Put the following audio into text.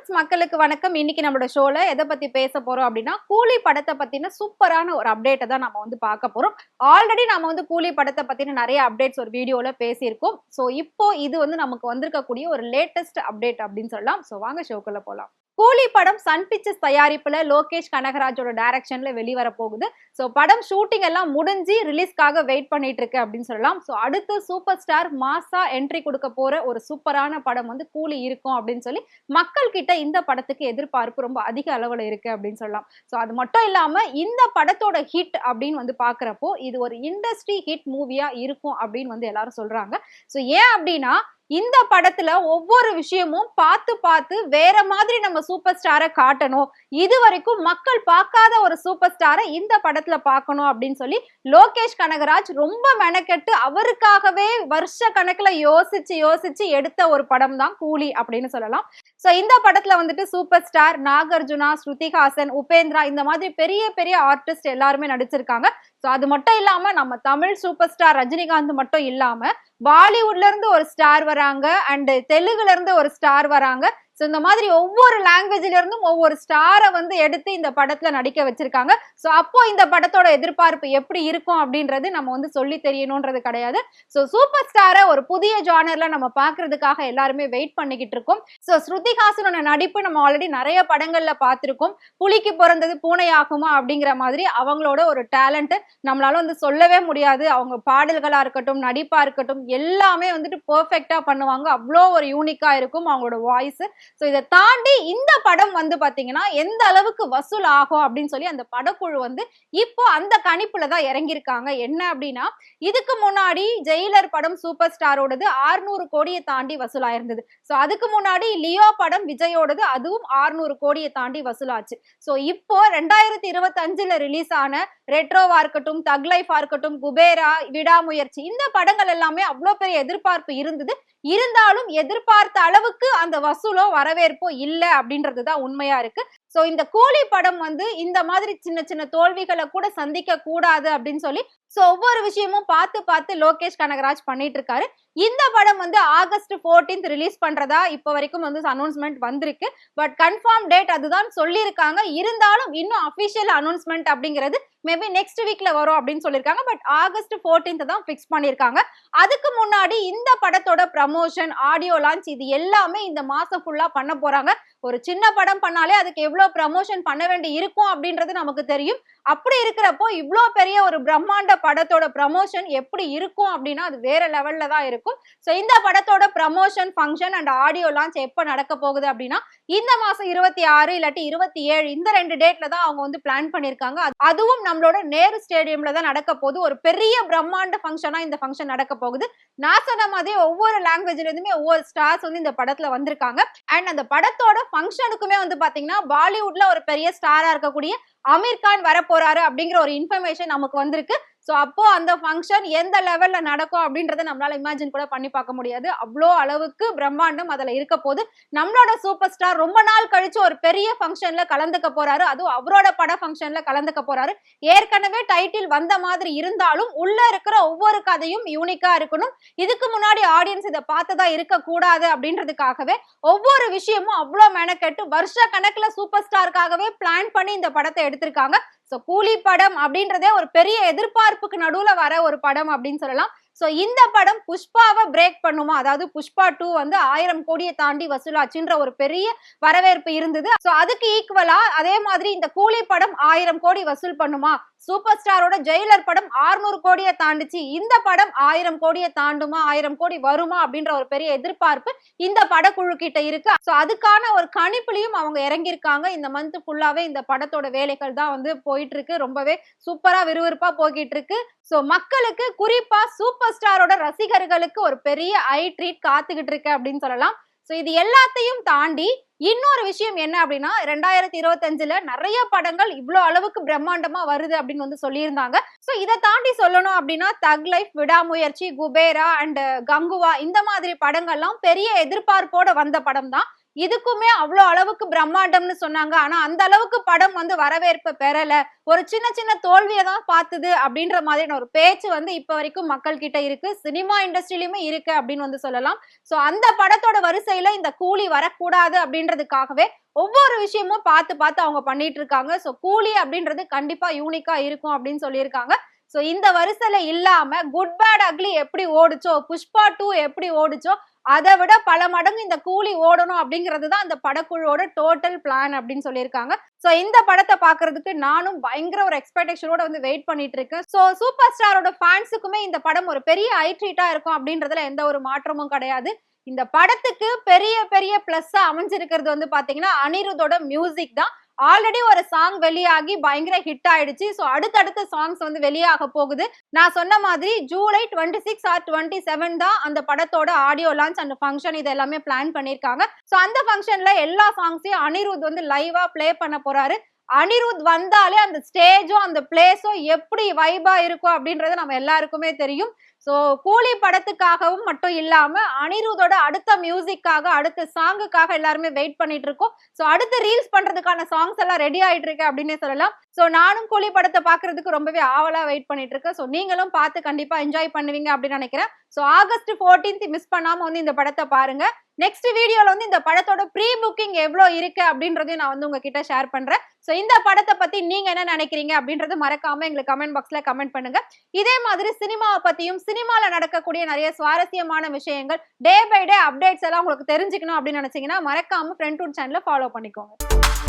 Viewers மக்களுக்கு வணக்கம். இன்னைக்கு நம்மளோட ஷோல எதை பத்தி பேச போறோம் அப்படின்னா, கூலி படத்தை பத்தின சூப்பரான ஒரு அப்டேட்டை தான் நம்ம வந்து பார்க்க போறோம். ஆல்ரெடி நம்ம வந்து கூலி படத்தை பத்தின நிறைய அப்டேட்ஸ் ஒரு வீடியோல பேசியிருக்கோம். ஸோ இப்போ இது வந்து நமக்கு வந்திருக்கக்கூடிய ஒரு லேட்டஸ்ட் அப்டேட் அப்படின்னு சொல்லலாம். ஸோ வாங்க ஷோக்குள்ள போலாம். கூலி படம் சன் பிக்சர்ஸ் தயாரிப்புல லோகேஷ் கனகராஜோட டைரக்ஷன்ல வெளிவர போகுது. ஸோ படம் ஷூட்டிங் எல்லாம் முடிஞ்சு ரிலீஸ்க்காக வெயிட் பண்ணிட்டு இருக்கு அப்படின்னு சொல்லலாம். ஸோ அடுத்து சூப்பர் ஸ்டார் மாசா என்ட்ரி கொடுக்க போற ஒரு சூப்பரான படம் வந்து கூலி இருக்கும் அப்படின்னு சொல்லி மக்கள் கிட்ட இந்த படத்துக்கு எதிர்பார்ப்பு ரொம்ப அதிக அளவுல இருக்கு அப்படின்னு சொல்லலாம். ஸோ அது மட்டும் இல்லாம இந்த படத்தோட ஹிட் அப்படின்னு வந்து பாக்குறப்போ இது ஒரு இண்டஸ்ட்ரி ஹிட் மூவியா இருக்கும் அப்படின்னு வந்து எல்லாரும் சொல்றாங்க. ஸோ ஏன் அப்படின்னா இந்த படத்துல ஒவ்வொரு விஷயமும் பார்த்து பார்த்து வேற மாதிரி நம்ம சூப்பர் ஸ்டாரை காட்டணும், இது வரைக்கும் மக்கள் பார்க்காத ஒரு சூப்பர் ஸ்டாரை இந்த படத்துல பார்க்கணும் அப்படின்னு சொல்லி லோகேஷ் கனகராஜ் ரொம்ப மெனக்கெட்டு அவருக்காகவே வருஷ கணக்குல யோசிச்சு எடுத்த ஒரு படம் தான் கூலி அப்படின்னு சொல்லலாம். சோ இந்த படத்துல வந்துட்டு சூப்பர் ஸ்டார் நாகார்ஜுனா, ஸ்ருதிஹாசன், உபேந்திரா இந்த மாதிரி பெரிய பெரிய ஆர்டிஸ்ட் எல்லாருமே நடிச்சிருக்காங்க. சோ அது மட்டும் இல்லாம நம்ம தமிழ் சூப்பர் ஸ்டார் ரஜினிகாந்த் மட்டும் இல்லாம பாலிவுட்ல இருந்து ஒரு ஸ்டார் வராங்க அண்ட் தெலுங்குல இருந்து ஒரு ஸ்டார் வராங்க. சோ இந்த மாதிரி ஒவ்வொரு லாங்குவேஜ்ல இருந்தும் ஒவ்வொரு ஸ்டாரை வந்து எடுத்து இந்த படத்துல நடிக்க வச்சிருக்காங்க. சோ அப்போ இந்த படத்தோட எதிர்பார்ப்பு எப்படி இருக்கும் அப்படின்றது நம்ம வந்து சொல்லி தெரியணும்ன்றது கிடையாது. சோ சூப்பர் ஸ்டாரை ஒரு புதிய ஜானர்ல நம்ம பாக்குறதுக்காக எல்லாருமே வெயிட் பண்ணிக்கிட்டு இருக்கோம். சோ ஸ்ருதிஹாசனோட நடிப்பு நம்ம ஆல்ரெடி நிறைய படங்கள்ல பார்த்திருக்கோம். புலிக்கு பிறந்தது பூனை ஆகுமா அப்படிங்கிற மாதிரி அவங்களோட ஒரு டேலண்ட் நம்மளால வந்து சொல்லவே முடியாது. அவங்க பாடல்களா இருக்கட்டும், நடிப்பா இருக்கட்டும், எல்லாமே வந்துட்டு பெர்ஃபெக்ட்டா பண்ணுவாங்க. அவ்வளோ ஒரு யூனிக்கா இருக்கும் அவங்களோட வாய்ஸ். சோ இதை தாண்டி இந்த படம் வந்து பாத்தீங்கன்னா எந்த அளவுக்கு வசூல் ஆகும் அப்படின்னு சொல்லி அந்த படக்குழு வந்து இப்போ அந்த கணிப்புல தான் இறங்கியிருக்காங்க. என்ன அப்படின்னா இதுக்கு முன்னாடி ஜெயிலர் படம் சூப்பர் ஸ்டாரோடது 600 கோடியை தாண்டி வசூலாயிருந்தது. சோ அதுக்கு முன்னாடி லியோ படம் விஜயோடது அதுவும் 600 கோடியை தாண்டி வசூலாச்சு. சோ இப்போ 2025ல ரிலீஸ் ஆன ரெட்ரோவா இருக்கட்டும், தக் லைஃபா இருக்கட்டும், குபேரா, விடாமுயற்சி இந்த படங்கள் எல்லாமே அவ்வளவு பெரிய எதிர்பார்ப்பு இருந்தது. இருந்தாலும் எதிர்பார்த்த அளவுக்கு அந்த வசூலோ வரவேற்போ இல்ல அப்படின்றதுதான் உண்மையா இருக்கு. சோ இந்த கூலி படம் வந்து இந்த மாதிரி சின்ன சின்ன தோல்விகளை கூட சந்திக்க கூடாது அப்படின்னு சொல்லி சோ ஒவ்வொரு விஷயமும் பார்த்து பார்த்து லோகேஷ் கனகராஜ் பண்ணிட்டு இருக்காரு. இந்த படம் வந்து ஆகஸ்ட் 14th ரிலீஸ் பண்றதா இப்ப வரைக்கும் வந்து அனௌன்ஸ்மெண்ட் வந்திருக்கு. பட் கன்ஃபார்ம் டேட் அதுதான் சொல்லியிருக்காங்க. இருந்தாலும் இன்னும் அபிஷியல் அனௌன்ஸ்மெண்ட் அப்படிங்கிறது மேபி நெக்ஸ்ட் வீக்ல வரும் அப்படின்னு சொல்லியிருக்காங்க. பட் ஆகஸ்ட் 14th தான் பிக்ஸ் பண்ணியிருக்காங்க. அதுக்கு முன்னாடி இந்த படத்தோட ப்ரமோஷன், ஆடியோ லான்ச் இது எல்லாமே இந்த மாசம் ஃபுல்லா பண்ண போறாங்க. ஒரு சின்ன படம் பண்ணாலே அதுக்கு எவ்வளவு ப்ரமோஷன் பண்ண வேண்டி இருக்கும் அப்படின்றது நமக்கு தெரியும். அப்படி இருக்கிறப்போ இவ்வளோ பெரிய ஒரு பிரம்மாண்ட படத்தோட ப்ரமோஷன் எப்படி இருக்கும் அப்படின்னா அது வேற லெவல்ல தான் இருக்கும். சோ இந்த படத்தோட promotion function and audio launch எப்ப நடக்க போகுது அப்படின்னா இந்த மாசம் 26 இல்லாட்டி 27 இந்த 2 டேட்ல தான் அவங்க வந்து பிளான் பண்ணிருக்காங்க. அதுவும் நம்மளோட நேரு ஸ்டேடியம்ல தான் நடக்க போகுது. ஒரு பெரிய பிரம்மாண்ட ஃபங்க்ஷனா இந்த ஃபங்க்ஷன் நடக்க போகுது. நான் சொன்ன மாதிரி ஒவ்வொரு லாங்குவேஜ்ல இருந்துமே ஒவ்வொரு ஸ்டார்ஸ் வந்து இந்த படத்துல வந்திருக்காங்க. அண்ட் அந்த படத்தோட ஃபங்க்ஷனுக்குமே வந்து பாத்தீங்கன்னா பாலிவுட்ல ஒரு பெரிய ஸ்டாரா இருக்கக்கூடிய அமீர் கான் வர போறாரு அப்படிங்கிற ஒரு இன்ஃபர்மேஷன் நமக்கு வந்திருக்கு. சோ அப்போ அந்த ஃபங்க்ஷன் எந்த லெவல்ல நடக்கும் அப்படின்றத நம்மளால இமேஜின் கூட பண்ணி பார்க்க முடியாது. அவ்வளோ அளவுக்கு பிரம்மாண்டம் அதுல இருக்க போது. நம்மளோட சூப்பர் ஸ்டார் ரொம்ப நாள் கழிச்சு ஒரு பெரிய ஃபங்க்ஷன்ல கலந்துக்க போறாரு. அதுவும் அவரோட பட ஃபங்க்ஷன்ல கலந்துக்க போறாரு. ஏற்கனவே டைட்டில் வந்த மாதிரி இருந்தாலும் உள்ள இருக்கிற ஒவ்வொரு கதையும் யூனிக்கா இருக்கணும். இதுக்கு முன்னாடி ஆடியன்ஸ் இதை பார்த்ததா இருக்க கூடாது அப்படின்றதுக்காகவே ஒவ்வொரு விஷயமும் அவ்வளோ மெனக்கெட்டு வருஷ கணக்குல சூப்பர் ஸ்டாருக்காகவே பிளான் பண்ணி இந்த படத்தை எடுத்திருக்காங்க. சோ கூலி படம் அப்படின்றதே ஒரு பெரிய எதிர்பார்ப்புக்கு நடுவுல வர ஒரு படம் அப்படின்னு சொல்லலாம். சோ இந்த படம் புஷ்பாவை பிரேக் பண்ணுமா, அதாவது புஷ்பா 2 வந்து 1000 கோடியை தாண்டி வசூலாச்சுன்ற ஒரு பெரிய வரவேற்பு இருந்தது. சோ அதுக்கு ஈக்குவலா அதே மாதிரி இந்த கூலி படம் 1000 கோடி வசூல் பண்ணுமா, சூப்பர் ஸ்டாரோட ஜெயிலர் படம் 600 கோடியை தாண்டிச்சு, இந்த படம் 1000 கோடியை தாண்டுமா, 1000 கோடி வருமா அப்படின்ற ஒரு பெரிய எதிர்பார்ப்பு இந்த படக்குழு கிட்ட இருக்கு. சோ அதுக்கான ஒரு கணிப்புலயும் அவங்க இறங்கியிருக்காங்க. இந்த மந்த் ஃபுல்லாவே இந்த படத்தோட வேலைகள் தான் வந்து போயிட்டு இருக்கு. ரொம்பவே சூப்பரா விறுவிறுப்பா போய்கிட்டு இருக்கு. சோ மக்களுக்கு குறிப்பா சூப்பர் ஸ்டாரோட ரசிகர்களுக்கு ஒரு பெரிய ஐ ட்ரீட் காத்துக்கிட்டு இருக்கு அப்படின்னு சொல்லலாம். சோ இது எல்லாத்தையும் தாண்டி இன்னொரு விஷயம் என்ன அப்படின்னா 2025ல நிறைய படங்கள் இவ்வளோ அளவுக்கு பிரம்மாண்டமா வருது அப்படின்னு வந்து சொல்லியிருந்தாங்க. சோ இதை தாண்டி சொல்லணும் அப்படின்னா தக் லைஃப், விடாமுயற்சி, குபேரா அண்ட் கங்குவா இந்த மாதிரி படங்கள்லாம் பெரிய எதிர்பார்ப்போட வந்த படம் தான். இதுக்குமே அவ்வளவு அளவுக்கு பிரம்மாண்டம்னு சொன்னாங்க. ஆனா அந்த அளவுக்கு படம் வந்து வரவேற்பை பெறல. ஒரு சின்ன சின்ன தோல்வியை தான் பார்த்தது அப்படின்ற மாதிரியான ஒரு பேச்சு வந்து இப்ப வரைக்கும் மக்கள் கிட்ட இருக்கு. சினிமா இண்டஸ்ட்ரியிலுமே இருக்கு அப்படின்னு வந்து சொல்லலாம். சோ அந்த படத்தோட வரிசையில இந்த கூலி வரக்கூடாது அப்படின்றதுக்காகவே ஒவ்வொரு விஷயமும் பார்த்து பார்த்து அவங்க பண்ணிட்டு இருக்காங்க. சோ கூலி அப்படின்றது கண்டிப்பா யூனிக்கா இருக்கும் அப்படின்னு சொல்லியிருக்காங்க. சோ இந்த வரிசையில இல்லாம குட் பேட் அக்லி எப்படி ஓடுச்சோ, புஷ்பா 2 எப்படி ஓடுச்சோ, அதை விட பல மடங்கு இந்த கூலி ஓடணும் அப்படிங்கிறது தான் அந்த படக்குழுவோட டோட்டல் பிளான் அப்படின்னு சொல்லியிருக்காங்க. சோ இந்த படத்தை பாக்குறதுக்கு நானும் பயங்கர ஒரு எக்ஸ்பெக்டேஷனோட வந்து வெயிட் பண்ணிட்டு இருக்கேன். சோ சூப்பர் ஸ்டாரோட ஃபேன்ஸுக்குமே இந்த படம் ஒரு பெரிய ஐ ட்ரீட்டா இருக்கும் அப்படின்றதுல எந்த ஒரு மாற்றமும் கிடையாது. இந்த படத்துக்கு பெரிய பெரிய பிளஸ்ஸா அமைஞ்சிருக்கிறது வந்து பாத்தீங்கன்னா அனிருத்தோட மியூசிக் தான். ஆல்ரெடி ஒரு சாங் வெளியாகி பயங்கர ஹிட் ஆயிடுச்சு. சோ அடுத்தடுத்த சாங்ஸ் வந்து வெளியாக போகுது. நான் சொன்ன மாதிரி ஜூலை 26 ஆர் 27 தான் அந்த படத்தோட ஆடியோ லான்ச் அண்ட் ஃபங்க்ஷன் இது எல்லாமே பிளான் பண்ணிருக்காங்க. சோ அந்த ஃபங்க்ஷன்ல எல்லா சாங்ஸையும் அனிருத் வந்து லைவா பிளே பண்ண போறாரு. அனிருத் வந்தாலே அந்த ஸ்டேஜும் அந்த பிளேஸும் எப்படி வைபா இருக்கும் அப்படின்றது நம்ம எல்லாருக்குமே தெரியும். சோ கூலி படத்துக்காகவும் மட்டும் இல்லாம அனிருத்தோட அடுத்த மியூசிக்காக அடுத்த சாங்குக்காக எல்லாருமே வெயிட் பண்ணிட்டு இருக்கோம். சோ அடுத்து ரீல்ஸ் பண்றதுக்கான சாங்ஸ் எல்லாம் ரெடி ஆயிட்டு இருக்கு அப்படின்னே சொல்லலாம். சோ நானும் கூலி படத்தை பாக்குறதுக்கு ரொம்பவே ஆவலா வெயிட் பண்ணிட்டு இருக்கேன். சோ நீங்களும் பார்த்து கண்டிப்பா என்ஜாய் பண்ணுவீங்க அப்படின்னு நினைக்கிறேன். சோ ஆகஸ்ட் 14 மிஸ் பண்ணாம வந்து இந்த படத்தை பாருங்க. நெக்ஸ்ட் வீடியோல வந்து இந்த படத்தோட ப்ரீ புக்கிங் எவ்வளவு இருக்கு அப்படின்றதையும் நான் வந்து உங்ககிட்ட ஷேர் பண்றேன். சோ இந்த படத்தை பத்தி நீங்க என்ன நினைக்கிறீங்க அப்படின்றது மறக்காம எங்களுக்கு கமெண்ட் பாக்ஸ்ல கமெண்ட் பண்ணுங்க. இதே மாதிரி சினிமாவை பத்தியும் சினிமால நடக்கக்கூடிய நிறைய சுவாரஸ்யமான விஷயங்கள் டே பை டே அப்டேட்ஸ் எல்லாம் உங்களுக்கு தெரிஞ்சுக்கணும் அப்படின்னு நினைச்சீங்கன்னா மறக்காம ஃப்ரெண்ட்வுட் சேனலை ஃபாலோ பண்ணிக்கோங்க.